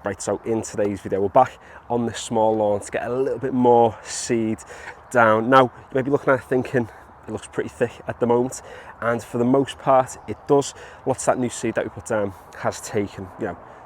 Right, so in today's video, we're back on this small lawn to get a little bit more seed down. Now, you may be looking at it thinking, it looks pretty thick at the moment, and for the most part, it does. Lots of that new seed that we put down has taken,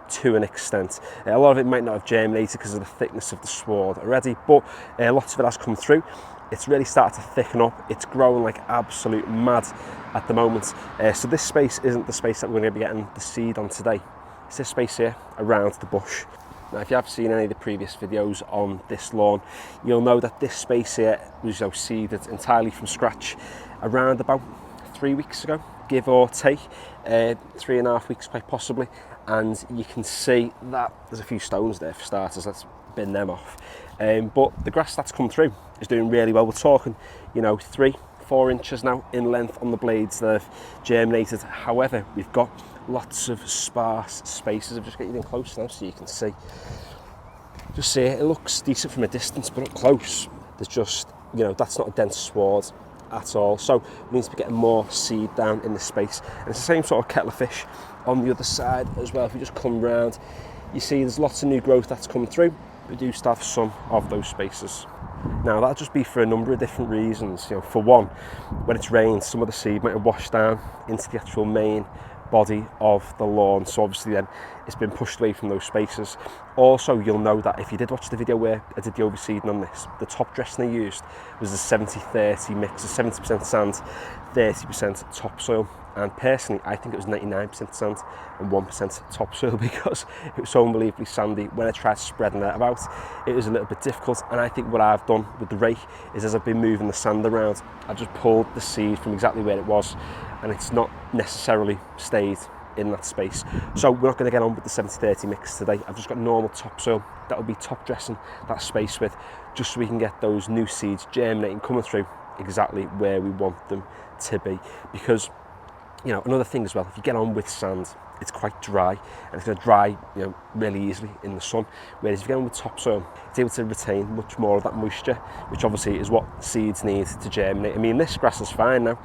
to an extent. A lot of it might not have germinated because of the thickness of the sward already, but lots of it has come through. It's really started to thicken up. It's growing like absolute mad at the moment. So this space isn't the space that we're going to be getting the seed on today. It's this space here around the bush. Now, if you have seen any of the previous videos on this lawn, you'll know that this space here was seeded entirely from scratch around about 3 weeks ago, give or take, 3.5 weeks quite possibly. And you can see that there's a few stones there for starters. Let's bin them off. But the grass that's come through is doing really well. We're talking, 3-4 inches now in length on the blades that have germinated. However, we've got lots of sparse spaces. I've just got you in close now so you can see. Just see it looks decent from a distance, but up close, there's just, that's not a dense sward at all. So we need to be getting more seed down in this space. And it's the same sort of kettle of fish on the other side as well. If we just come round, you see there's lots of new growth that's come through. We do still have some of those spaces. Now, that'll just be for a number of different reasons. For one, when it's rained, some of the seed might have washed down into the actual main body of the lawn, so obviously then it's been pushed away from those spaces. Also, you'll know that if you did watch the video where I did the overseeding on this, the top dressing I used was a 70-30 mix of 70% sand, 30% topsoil, and personally I think it was 99% sand and 1% topsoil because it was so unbelievably sandy. When I tried spreading that about, it was a little bit difficult, and I think what I've done with the rake is, as I've been moving the sand around, I've just pulled the seed from exactly where it was, and it's not necessarily stayed in that space. So we're not going to get on with the 70-30 mix today. I've just got normal topsoil that will be top dressing that space with, just so we can get those new seeds germinating, coming through exactly where we want them to be. Because another thing as well, if you get on with sand, it's quite dry, and it's going to dry really easily in the sun, whereas if you get on with topsoil, it's able to retain much more of that moisture, which obviously is what seeds need to germinate. I mean, this grass is fine now,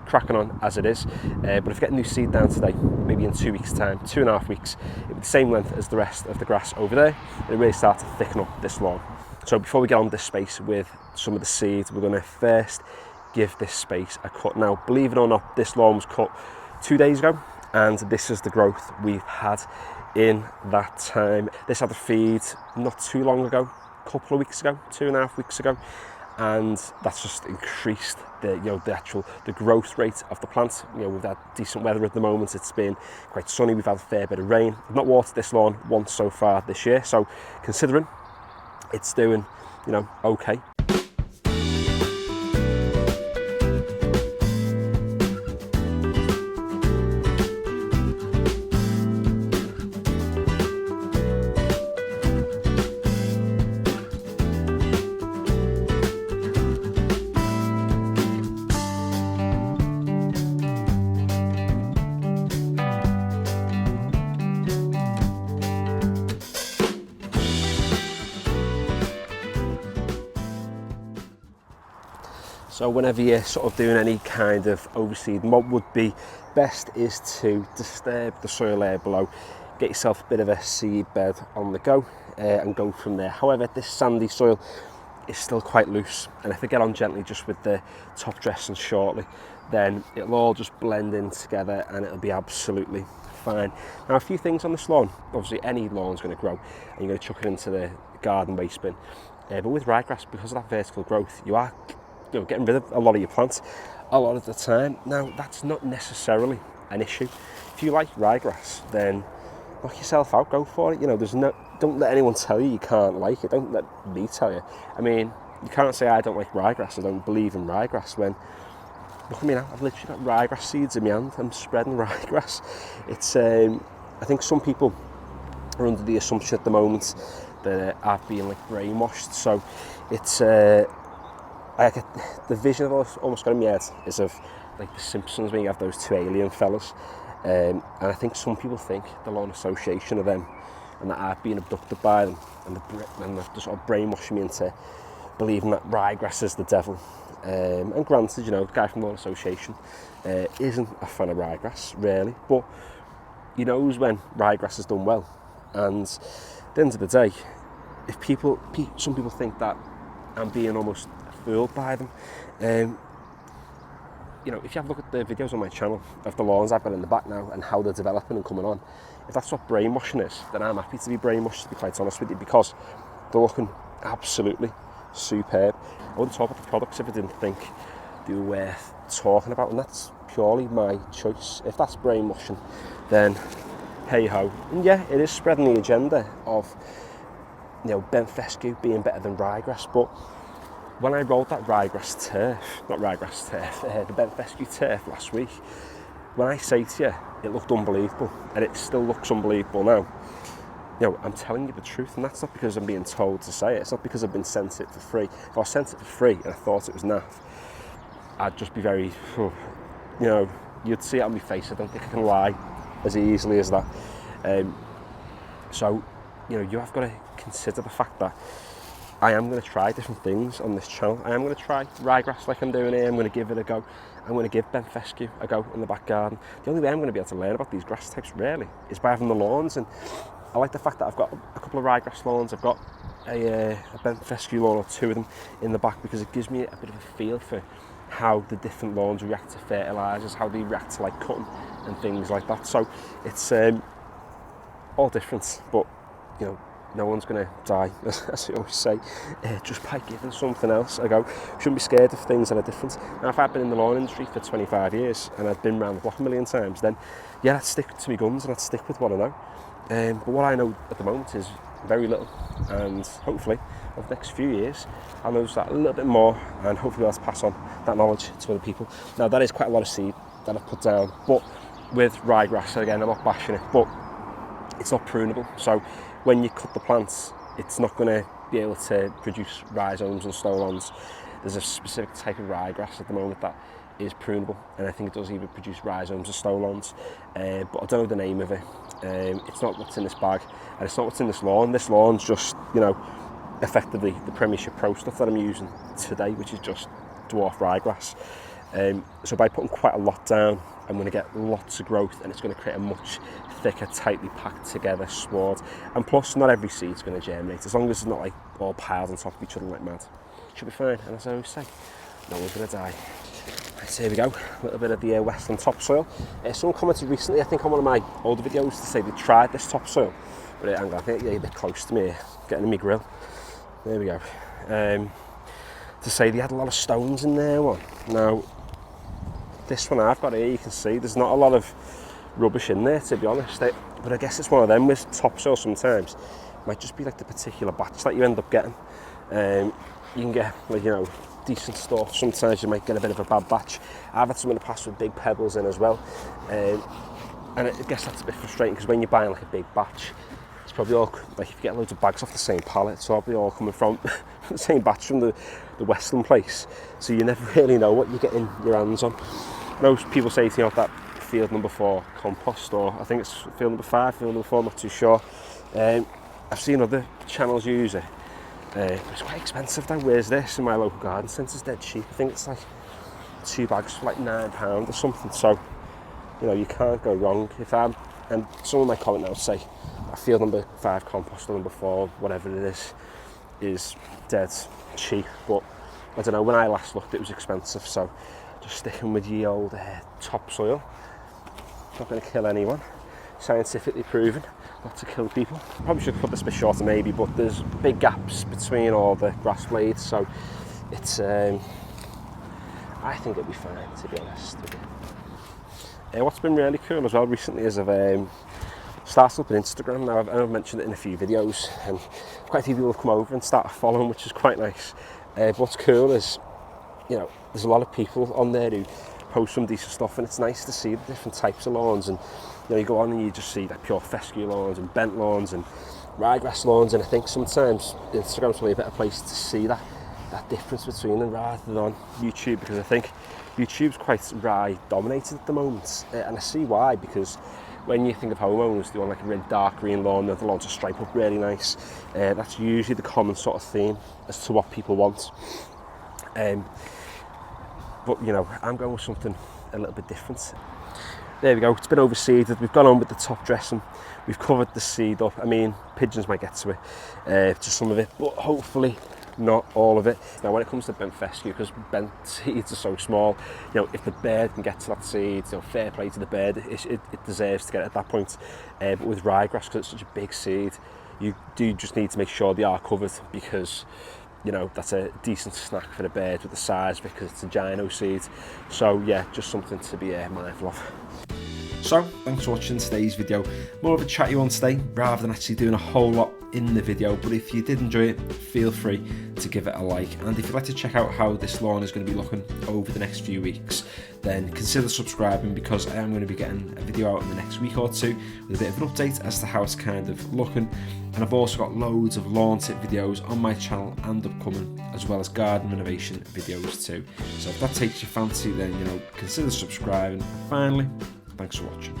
cracking on as it is, but if you get a new seed down today, maybe in 2 weeks time, 2.5 weeks, it'll be the same length as the rest of the grass over there, and it really start to thicken up this lawn. So before we get on this space with some of the seeds, we're going to first give this space a cut. Now, believe it or not, this lawn was cut 2 days ago, and this is the growth we've had in that time. This had a feed not too long ago, a couple of weeks ago, 2.5 weeks ago, and that's just increased the growth rate of the plant. We've had decent weather at the moment. It's been quite sunny. We've had a fair bit of rain. I've not watered this lawn once so far this year, so considering it's doing, okay. So whenever you're sort of doing any kind of overseeding, what would be best is to disturb the soil layer below, get yourself a bit of a seed bed on the go, and go from there. However, this sandy soil is still quite loose, and if I get on gently just with the top dressing shortly, then it'll all just blend in together and it'll be absolutely fine. Now, a few things on this lawn. Obviously any lawn's going to grow and you're going to chuck it into the garden waste bin, but with ryegrass, because of that vertical growth, you are getting rid of a lot of your plants a lot of the time. Now, that's not necessarily an issue. If you like ryegrass, then knock yourself out, go for it. Don't let anyone tell you can't like it. Don't let me tell you. I mean, you can't say I don't like ryegrass, I don't believe in ryegrass, when look at me now, I've literally got ryegrass seeds in my hand. I'm spreading ryegrass. It's I think some people are under the assumption at the moment that I've been brainwashed. So it's I get the vision I've almost got in my head is of the Simpsons, when you have those two alien fellas, and I think some people think the lawn association of them, and that I've been abducted by them, and they're just sort of brainwashing me into believing that ryegrass is the devil. And granted, the guy from the lawn association isn't a fan of ryegrass really, but he knows when ryegrass is done well, And at the end of the day, if some people think that I'm being almost fooled by them, you know, if you have a look at the videos on my channel of the lawns I've got in the back now and how they're developing and coming on, if that's what brainwashing is, then I'm happy to be brainwashed, to be quite honest with you, because they're looking absolutely superb. I wouldn't talk about the products if I didn't think they were worth talking about, and that's purely my choice. If that's brainwashing, then hey ho. And yeah, it is spreading the agenda of, you know, bent fescue being better than ryegrass, but when I rolled that the bent fescue turf last week, when I say to you, it looked unbelievable, and it still looks unbelievable now. You know, I'm telling you the truth, and that's not because I'm being told to say it. It's not because I've been sent it for free. If I was sent it for free and I thought it was naff, I'd just be very, you know, you'd see it on my face. I don't think I can lie as easily as that. So, you know, you have got to consider the fact that I am going to try different things on this channel. I am going to try ryegrass like I'm doing here. I'm going to give it a go. I'm going to give bent fescue a go in the back garden. The only way I'm going to be able to learn about these grass types really is by having the lawns, and I like the fact that I've got a couple of ryegrass lawns. I've got a bent fescue lawn or two of them in the back, because it gives me a bit of a feel for how the different lawns react to fertilisers, how they react to like cutting and things like that. So it's all different, but you know, no one's going to die, as I always say, just by giving something else a go. Shouldn't be scared of things that are different. Now, if I'd been in the lawn industry for 25 years and I'd been around the block a million times, then yeah, I'd stick to my guns and I'd stick with what I know. But what I know at the moment is very little, and hopefully over the next few years I'll know that a little bit more, and hopefully I'll pass on that knowledge to other people. Now, that is quite a lot of seed that I've put down, but with ryegrass, again, I'm not bashing it, but it's not prunable. So when you cut the plants, it's not going to be able to produce rhizomes and stolons. There's a specific type of ryegrass at the moment that is prunable, and I think it does even produce rhizomes and stolons, but I don't know the name of it. It's not what's in this bag, and it's not what's in this lawn. This lawn's just, you know, effectively the Premiership Pro stuff that I'm using today, which is just dwarf ryegrass. So by putting quite a lot down, I'm going to get lots of growth, and it's going to create a much thicker, tightly packed together sward. And plus, not every seed's going to germinate, as long as it's not like all piled on top of each other like mad. It should be fine, and as I always say, no one's going to die. Right, so here we go, a little bit of the Westland topsoil. Someone commented recently, I think on one of my older videos, to say they tried this topsoil, but hang on, I think you're a bit close to me, getting in my grill. There we go. To say they had a lot of stones in there. Now, this one I've got here, you can see there's not a lot of rubbish in there, to be honest, but I guess it's one of them with topsoil sometimes. It might just be like the particular batch that you end up getting. You can get, like, you know, decent stuff. Sometimes you might get a bit of a bad batch. I've had some in the past with big pebbles in as well, and I guess that's a bit frustrating, because when you're buying like a big batch, it's probably all, like, if you get loads of bags off the same pallet, it's probably all coming from the same batch from the Westland place, so you never really know what you're getting your hands on. Most people say to me about that field number 4 compost, or I think it's field number 5, field number 4, I'm not too sure. I've seen other channels use it, but it's quite expensive though. Where's this in my local garden centre? It's dead cheap. I think it's like 2 bags for like £9 or something, so you know, you can't go wrong. And someone might comment now and say that field number 5 compost or number 4, whatever it is dead cheap, but I don't know, when I last looked it was expensive, so just sticking with ye old topsoil. Not going to kill anyone, scientifically proven not to kill people. Probably should cut this a bit shorter maybe, but there's big gaps between all the grass blades, so it's I think it'll be fine, to be honest with you. What's been really cool as well recently is I've started up on Instagram now. I've mentioned it in a few videos, and quite a few people have come over and started following, which is quite nice. But what's cool is, you know, there's a lot of people on there who post some decent stuff, and it's nice to see the different types of lawns. And you know, you go on and you just see like pure fescue lawns and bent lawns and ryegrass lawns, and I think sometimes Instagram's probably a better place to see that difference between them rather than YouTube, because I think YouTube's quite rye dominated at the moment, and I see why, because when you think of homeowners, they want like a really dark green lawn, the lawns are stripe up really nice. That's usually the common sort of theme as to what people want. But you know, I'm going with something a little bit different. there we go, it's been overseeded. We've gone on with the top dressing, we've covered the seed up. I mean, pigeons might get to it, just some of it, but hopefully not all of it. Now when it comes to bent fescue, because bent seeds are so small, you know, if the bird can get to that seed, you know, fair play to the bird, it deserves to get at that point. But with ryegrass, because it's such a big seed, you do just need to make sure they are covered, because you know, that's a decent snack for the bird with the size, because it's a gyno seed. So yeah, just something to be mindful of. So thanks for watching today's video. More of a chatty one today rather than actually doing a whole lot in the video, but if you did enjoy it, feel free to give it a like, and if you'd like to check out how this lawn is going to be looking over the next few weeks, then consider subscribing, because I am going to be getting a video out in the next week or two with a bit of an update as to how it's kind of looking. And I've also got loads of lawn tip videos on my channel and upcoming, as well as garden renovation videos too. So if that takes your fancy, then, you know, consider subscribing. Finally, thanks for watching.